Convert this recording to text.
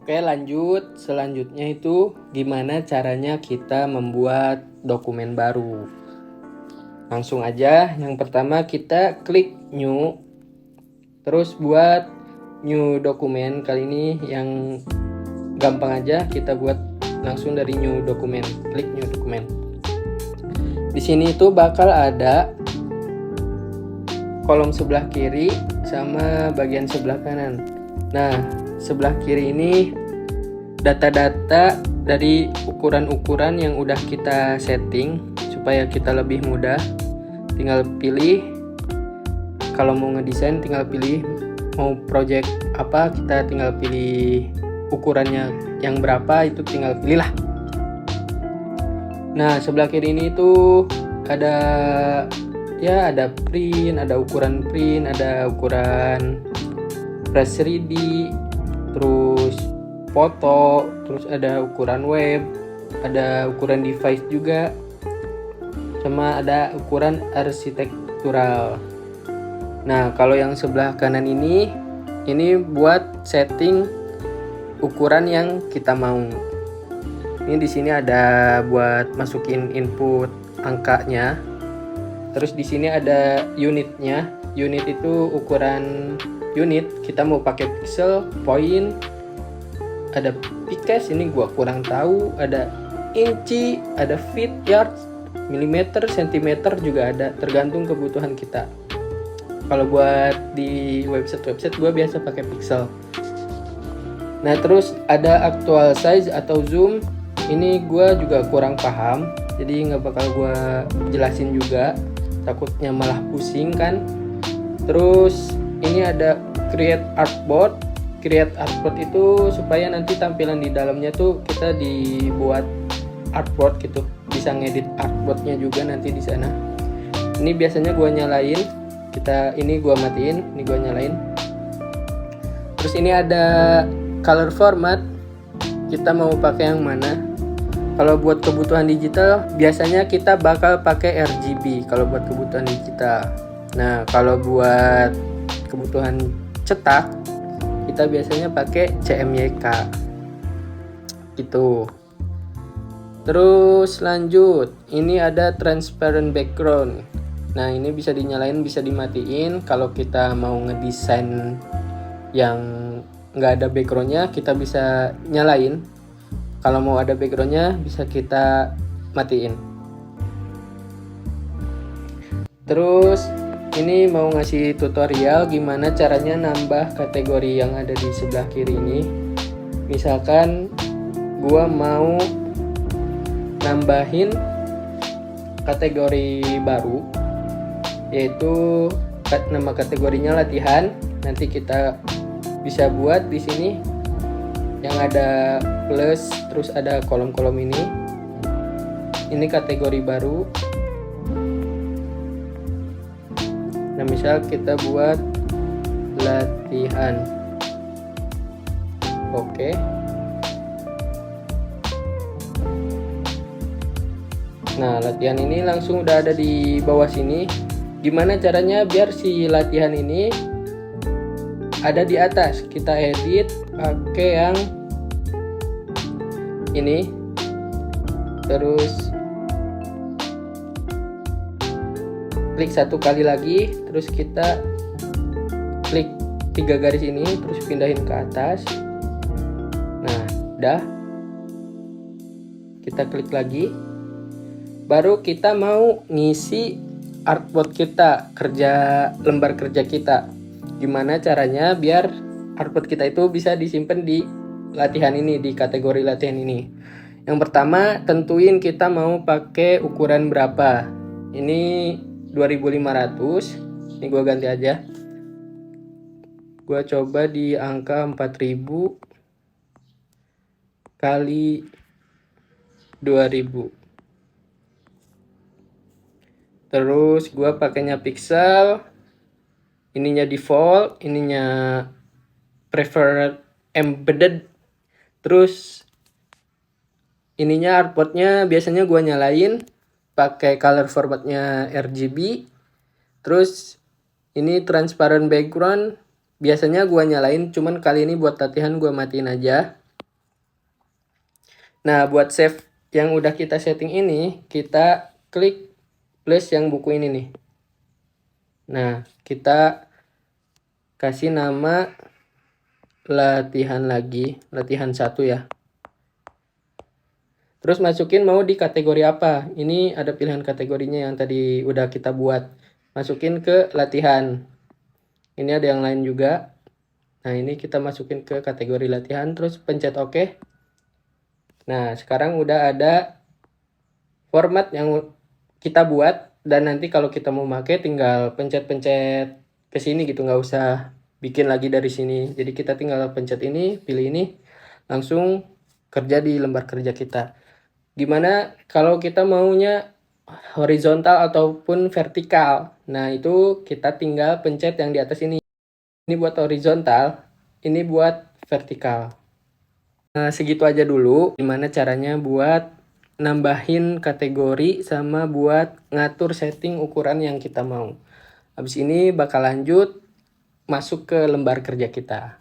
Oke, lanjut. Selanjutnya itu gimana caranya kita membuat dokumen baru. Langsung aja, yang pertama kita klik new, terus buat new dokumen. Kali ini yang gampang aja, kita buat langsung dari new dokumen. Klik new dokumen. Di sini itu bakal ada kolom sebelah kiri sama bagian sebelah kanan. Nah, sebelah kiri ini data-data dari ukuran-ukuran yang udah kita setting supaya kita lebih mudah. Tinggal pilih, kalau mau ngedesain tinggal pilih mau project apa, kita tinggal pilih ukurannya yang berapa, itu tinggal pilih lah. Nah, sebelah kiri ini tuh ada print, ada ukuran print, ada ukuran press 3D, terus foto, terus ada ukuran web, ada ukuran device juga, sama ada ukuran arsitektural. Nah, kalau yang sebelah kanan ini buat setting ukuran yang kita mau. Ini di sini ada buat masukin input angkanya. Terus di sini ada unitnya. Unit itu ukuran unit, kita mau pakai pixel, point, ada pks, ini gua kurang tahu, ada inci, ada feet, yards, milimeter, sentimeter juga ada, tergantung kebutuhan kita. Kalau buat di website gua biasa pakai pixel. Nah, terus ada actual size atau zoom. Ini gua juga kurang paham, jadi nggak bakal gua jelasin juga, takutnya malah pusing kan. Terus ini ada create artboard. Create artboard itu supaya nanti tampilan di dalamnya tuh kita dibuat artboard gitu, bisa ngedit artboardnya juga nanti di sana. Ini biasanya gua nyalain, ini gua matiin, ini gua nyalain. Terus ini ada color format, kita mau pakai yang mana. Kalau buat kebutuhan digital biasanya kita bakal pakai RGB kalau buat kebutuhan digital. Nah, kalau buat kebutuhan cetak kita biasanya pakai CMYK gitu. Terus lanjut, ini ada transparent background. Nah, ini bisa dinyalain, bisa dimatiin. Kalau kita mau ngedesain yang nggak ada backgroundnya, kita bisa nyalain. Kalau mau ada backgroundnya bisa kita matiin. Terus ini mau ngasih tutorial gimana caranya nambah kategori yang ada di sebelah kiri ini. Misalkan gua mau nambahin kategori baru, yaitu nama kategorinya latihan. Nanti kita bisa buat di sini yang ada plus, terus ada kolom-kolom ini. Ini kategori baru. Nah, misal kita buat latihan. Oke. Nah, latihan ini langsung udah ada di bawah sini. Gimana caranya biar si latihan ini ada di atas? Kita edit pakai yang ini. Terus klik satu kali lagi, terus kita klik 3 garis ini, terus pindahin ke atas. Nah, udah. Kita klik lagi. Baru kita mau ngisi artboard kita, lembar kerja kita. Gimana caranya biar artboard kita itu bisa disimpan di latihan ini, di kategori latihan ini. Yang pertama, tentuin kita mau pakai ukuran berapa. Ini 2500. Ini gua ganti aja. Gua coba di angka 4000 kali 2000. Terus gua pakainya pixel. Ininya default, ininya preferred embedded. Terus ininya artboardnya biasanya gua nyalain pakai color formatnya RGB. Terus ini transparent background biasanya gua nyalain, cuman kali ini buat latihan gua matiin aja. Nah, buat save yang udah kita setting ini, kita klik plus yang buku ini nih. Nah, kita kasih nama latihan lagi, latihan 1 ya. Terus masukin mau di kategori apa. Ini ada pilihan kategorinya yang tadi udah kita buat. Masukin ke latihan. Ini ada yang lain juga. Nah, ini kita masukin ke kategori latihan, terus pencet OK. Nah, sekarang udah ada format yang kita buat, dan nanti kalau kita mau pakai tinggal pencet-pencet ke sini gitu, nggak usah bikin lagi dari sini. Jadi kita tinggal pencet ini, pilih ini, langsung kerja di lembar kerja kita. Gimana kalau kita maunya horizontal ataupun vertikal? Nah, itu kita tinggal pencet yang di atas ini. Ini buat horizontal, ini buat vertikal. Nah, segitu aja dulu gimana caranya buat nambahin kategori sama buat ngatur setting ukuran yang kita mau. Habis ini bakal lanjut masuk ke lembar kerja kita.